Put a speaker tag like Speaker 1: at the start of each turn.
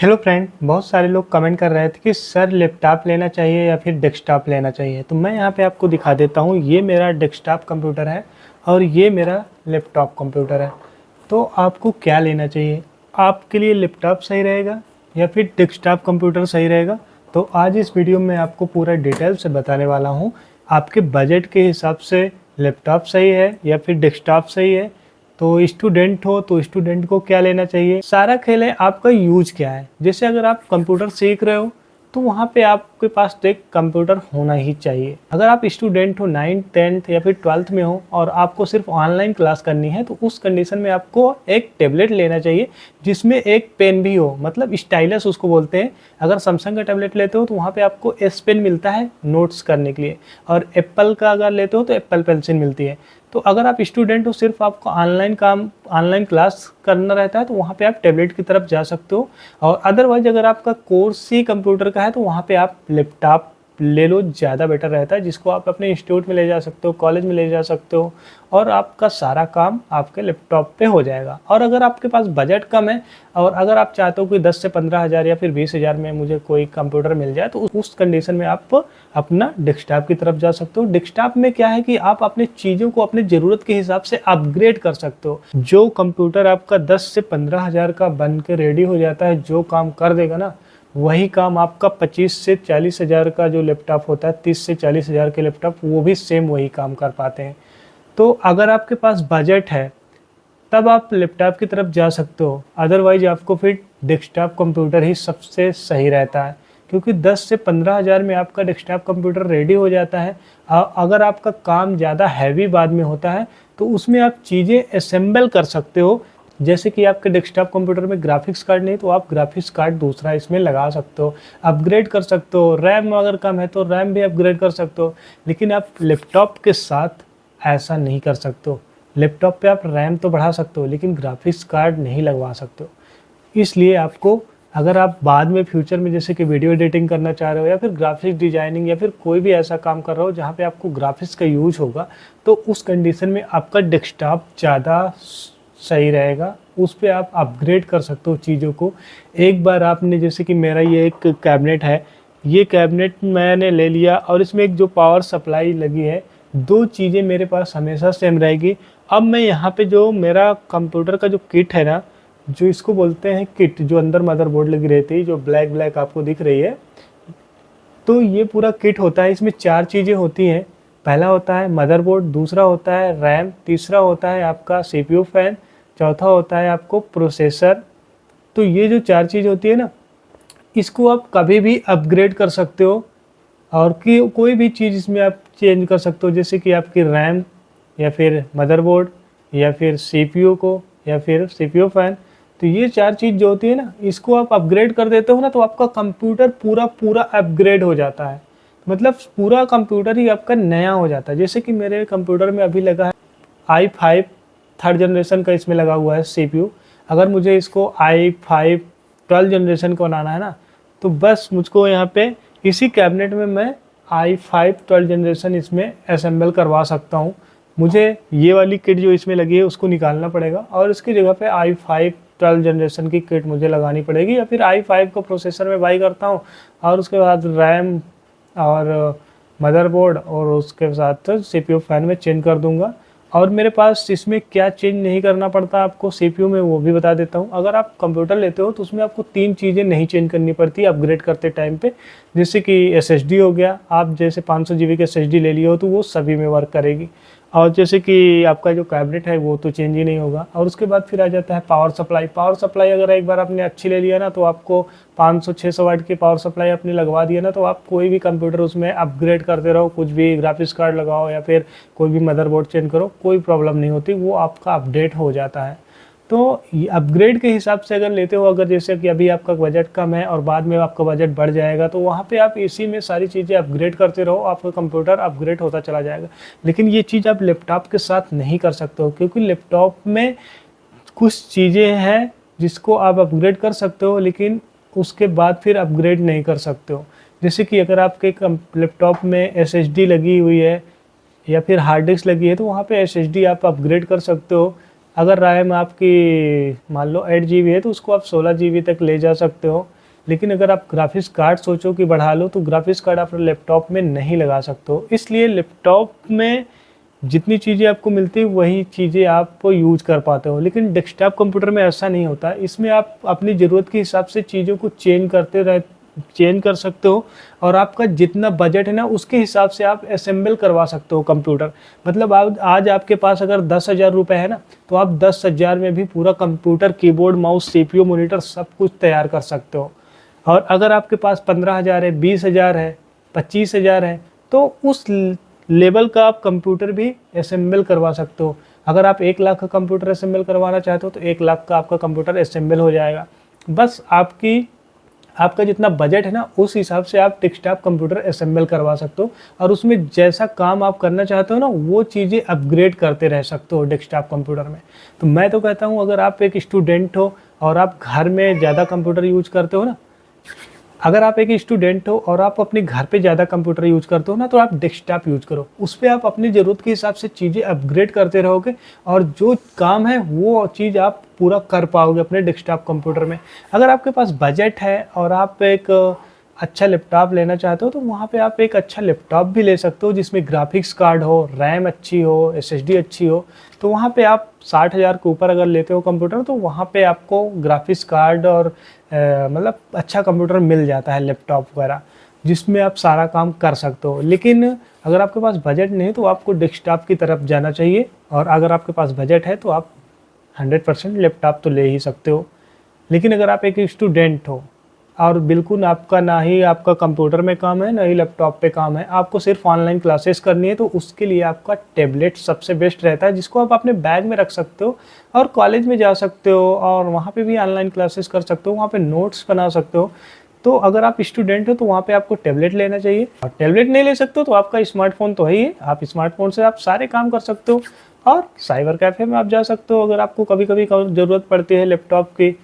Speaker 1: Hello friend, बहुत सारे लोग कमेंट कर रहे थे कि सर लैपटॉप लेना चाहिए या फिर डेस्कटॉप लेना चाहिए। तो मैं यहाँ पे आपको दिखा देता हूँ। ये मेरा डेस्कटॉप कंप्यूटर है और ये मेरा लैपटॉप कंप्यूटर है। तो आपको क्या लेना चाहिए? आपके लिए लैपटॉप सही रहेगा या फिर डेस्कटॉप कंप्यूटर सही रहेगा? तो आज इस वीडियो में आपको पूरा डिटेल से बताने वाला हूँ। आपके बजट के हिसाब से लैपटॉप सही है या फिर डेस्कटॉप सही है। तो स्टूडेंट हो तो स्टूडेंट को क्या लेना चाहिए, सारा खेल है आपका यूज क्या है। जैसे अगर आप कंप्यूटर सीख रहे हो तो वहाँ पे आपके पास तो एक कंप्यूटर होना ही चाहिए। अगर आप स्टूडेंट हो 9th 10th या फिर 12th में हो और आपको सिर्फ ऑनलाइन क्लास करनी है तो उस कंडीशन में आपको एक टैबलेट लेना चाहिए जिसमें एक पेन भी हो, मतलब स्टाइलस उसको बोलते हैं। अगर सैमसंग का टैबलेट लेते हो तो वहाँ पे आपको एस पेन मिलता है नोट्स करने के लिए, और एप्पल का अगर लेते हो तो एप्पल पेंसिल मिलती है। तो अगर आप स्टूडेंट हो, सिर्फ आपको ऑनलाइन क्लास करना रहता है तो वहाँ पे आप टैबलेट की तरफ जा सकते हो। और अदरवाइज अगर आपका कोर्स ही कंप्यूटर का है तो वहाँ पे आप लैपटॉप ले लो, ज़्यादा बेटर रहता है, जिसको आप अपने इंस्टीट्यूट में ले जा सकते हो, कॉलेज में ले जा सकते हो और आपका सारा काम आपके लैपटॉप पे हो जाएगा। और अगर आपके पास बजट कम है और अगर आप चाहते हो कि 10 से 15 हज़ार या फिर 20 हज़ार में मुझे कोई कंप्यूटर मिल जाए तो उस कंडीशन में आप अपना डेस्कटॉप की तरफ जा सकते हो। डेस्कटॉप में क्या है कि आप अपने चीज़ों को अपने ज़रूरत के हिसाब से अपग्रेड कर सकते हो। जो कंप्यूटर आपका 10 से 15 हज़ार का बन के रेडी हो जाता है, जो काम कर देगा ना, वही काम आपका 25 से 40 हज़ार का जो लैपटॉप होता है, 30 से 40 हज़ार के लैपटॉप वो भी सेम वही काम कर पाते हैं। तो अगर आपके पास बजट है तब आप लैपटॉप की तरफ जा सकते हो, अदरवाइज आपको फिर डेस्कटॉप कंप्यूटर ही सबसे सही रहता है, क्योंकि 10 से 15 हज़ार में आपका डेस्कटॉप कंप्यूटर रेडी हो जाता है। अगर आपका काम ज़्यादा हैवी बाद में होता है तो उसमें आप चीज़ें असेंबल कर सकते हो। जैसे कि आपके डेस्कटॉप कंप्यूटर में ग्राफिक्स कार्ड नहीं तो आप ग्राफिक्स कार्ड दूसरा इसमें लगा सकते हो, अपग्रेड कर सकते हो। रैम अगर कम है तो रैम भी अपग्रेड कर सकते हो। लेकिन आप लैपटॉप के साथ ऐसा नहीं कर सकते हो। लैपटॉप पे आप रैम तो बढ़ा सकते हो लेकिन ग्राफिक्स कार्ड नहीं लगवा सकते हो। इसलिए आपको, अगर आप बाद में फ्यूचर में जैसे कि वीडियो एडिटिंग करना चाह रहे हो या फिर ग्राफिक्स डिजाइनिंग या फिर कोई भी ऐसा काम कर रहे हो जहाँ पे आपको ग्राफिक्स का यूज होगा, तो उस कंडीशन में आपका डेस्कटॉप ज़्यादा सही रहेगा। उस पर आप अपग्रेड कर सकते हो चीज़ों को। एक बार आपने, जैसे कि मेरा ये एक कैबिनेट है, ये कैबिनेट मैंने ले लिया और इसमें एक जो पावर सप्लाई लगी है, दो चीज़ें मेरे पास हमेशा सेम रहेगी। अब मैं यहाँ पे जो मेरा कंप्यूटर का जो किट है ना, जो इसको बोलते हैं किट, जो अंदर मदरबोर्ड लगी रहती है, जो ब्लैक ब्लैक आपको दिख रही है, तो ये पूरा किट होता है। इसमें 4 चीज़ें होती हैं। पहला होता है मदरबोर्ड, दूसरा होता है रैम, तीसरा होता है आपका सीपीयू फैन, चौथा होता है आपको प्रोसेसर। तो ये जो 4 चीज़ होती है ना, इसको आप कभी भी अपग्रेड कर सकते हो और कि कोई भी चीज़ इसमें आप चेंज कर सकते हो, जैसे कि आपकी रैम या फिर मदरबोर्ड या फिर सीपीयू को या फिर सीपीयू फैन। तो ये 4 चीज़ जो होती है ना, इसको आप अपग्रेड कर देते हो ना तो आपका कंप्यूटर पूरा पूरा अपग्रेड हो जाता है। मतलब पूरा कंप्यूटर ही आपका नया हो जाता है। जैसे कि मेरे कंप्यूटर में अभी लगा है i5 3rd जनरेशन का, इसमें लगा हुआ है सीपीयू। अगर मुझे इसको i5 12 जनरेशन का बनाना है ना, तो बस मुझको यहाँ पे इसी कैबिनेट में मैं i5 12 जनरेशन इसमें असेंबल करवा सकता हूँ। मुझे ये वाली किट जो इसमें लगी है उसको निकालना पड़ेगा और इसकी जगह पे i5 12 जनरेशन की किट मुझे लगानी पड़ेगी, या फिर i5 को प्रोसेसर में बाई करता हूँ और उसके बाद रैम और मदरबोर्ड और उसके साथ सीपीयू फैन में चेंज कर दूंगा। और मेरे पास इसमें क्या चेंज नहीं करना पड़ता आपको सीपीयू में, वो भी बता देता हूँ। अगर आप कंप्यूटर लेते हो तो उसमें आपको 3 चीज़ें नहीं चेंज करनी पड़ती अपग्रेड करते टाइम पे। जैसे कि एसएसडी हो गया, आप जैसे 500 जीबी की एसएसडी ले लिए हो तो वो सभी में वर्क करेगी। और जैसे कि आपका जो कैबिनेट है वो तो चेंज ही नहीं होगा। और उसके बाद फिर आ जाता है पावर सप्लाई। पावर सप्लाई अगर एक बार आपने अच्छी ले लिया ना तो आपको 500-600 वाट की पावर सप्लाई आपने लगवा दिया ना, तो आप कोई भी कंप्यूटर उसमें अपग्रेड करते रहो, कुछ भी ग्राफिक्स कार्ड लगाओ या फिर कोई भी मदरबोर्ड चेंज करो, कोई प्रॉब्लम नहीं होती, वो आपका अपडेट हो जाता है। तो अपग्रेड के हिसाब से अगर लेते हो, अगर जैसे कि अभी आपका बजट कम है और बाद में आपका बजट बढ़ जाएगा, तो वहाँ पे आप इसी में सारी चीज़ें अपग्रेड करते रहो, आपका कंप्यूटर अपग्रेड होता चला जाएगा। लेकिन ये चीज़ आप लैपटॉप के साथ नहीं कर सकते हो, क्योंकि लैपटॉप में कुछ चीज़ें हैं जिसको आप अपग्रेड कर सकते हो लेकिन उसके बाद फिर अपग्रेड नहीं कर सकते हो। जैसे कि अगर आपके लैपटॉप में एसएसडी लगी हुई है या फिर हार्ड डिस्क लगी है तो वहाँ पे एसएसडी आप अपग्रेड कर सकते हो। अगर रैम आपकी मान लो 8 GB है तो उसको आप 16 GB तक ले जा सकते हो। लेकिन अगर आप ग्राफिक्स कार्ड सोचो कि बढ़ा लो, तो ग्राफिक्स कार्ड आप लैपटॉप में नहीं लगा सकते हो। इसलिए लैपटॉप में जितनी चीज़ें आपको मिलती है वही चीज़ें आप यूज कर पाते हो। लेकिन डेस्कटॉप कंप्यूटर में ऐसा नहीं होता। इसमें आप अपनी ज़रूरत के हिसाब से चीज़ों को चेंज कर सकते हो, और आपका जितना बजट है ना उसके हिसाब से आप असेंबल करवा सकते हो कंप्यूटर। मतलब आज आपके पास अगर 10,000 रुपये है ना, तो आप 10,000 में भी पूरा computer, keyboard, mouse, CPU, monitor सब कुछ तैयार कर सकते हो। और अगर आपके पास 15,000 है, 20,000 है, 25,000 है, तो उस लेवल का आप कंप्यूटर भी असेंबल करवा सकते हो। अगर आप 1 लाख का कंप्यूटर असेंबल करवाना चाहते हो तो 1 लाख का आपका कंप्यूटर असेंबल हो जाएगा। बस आपका जितना बजट है ना उस हिसाब से आप डेस्कटॉप कंप्यूटर असेंबल करवा सकते हो, और उसमें जैसा काम आप करना चाहते हो ना वो चीज़ें अपग्रेड करते रह सकते हो डेस्कटॉप कंप्यूटर में। तो मैं तो कहता हूँ, अगर आप एक स्टूडेंट हो और आप घर में ज़्यादा कंप्यूटर यूज करते हो ना, अगर आप एक स्टूडेंट हो और आप अपने घर पे ज़्यादा कंप्यूटर यूज करते हो ना, तो आप डेस्कटॉप यूज करो। उस पर आप अपनी ज़रूरत के हिसाब से चीज़ें अपग्रेड करते रहोगे, और जो काम है वो चीज़ आप पूरा कर पाओगे अपने डेस्कटॉप कंप्यूटर में। अगर आपके पास बजट है और आप एक अच्छा लैपटॉप लेना चाहते हो, तो वहाँ पे आप एक अच्छा लैपटॉप भी ले सकते हो जिसमें ग्राफिक्स कार्ड हो, रैम अच्छी हो, SSD अच्छी हो। तो वहाँ पे आप 60,000 के ऊपर अगर लेते हो कंप्यूटर, तो वहाँ पे आपको ग्राफिक्स कार्ड और मतलब अच्छा कंप्यूटर मिल जाता है, लैपटॉप वगैरह, जिसमें आप सारा काम कर सकते हो। लेकिन अगर आपके पास बजट नहीं तो आपको डेस्कटॉप की तरफ जाना चाहिए, और अगर आपके पास बजट है तो आप 100% लैपटॉप तो ले ही सकते हो। लेकिन अगर आप एक स्टूडेंट हो और बिल्कुल आपका ना ही आपका कंप्यूटर में काम है ना ही लैपटॉप पे काम है, आपको सिर्फ ऑनलाइन क्लासेस करनी है, तो उसके लिए आपका टैबलेट सबसे बेस्ट रहता है, जिसको आप अपने बैग में रख सकते हो और कॉलेज में जा सकते हो और वहाँ पे भी ऑनलाइन क्लासेस कर सकते हो, वहाँ पे नोट्स बना सकते हो। तो अगर आप स्टूडेंट हो तो वहाँ पे आपको टैबलेट लेना चाहिए, और टैबलेट नहीं ले सकते हो तो आपका स्मार्टफोन तो है ही, आप स्मार्टफोन से आप सारे काम कर सकते हो। और साइबर कैफ़े में आप जा सकते हो अगर आपको कभी कभी ज़रूरत पड़ती है लैपटॉप की।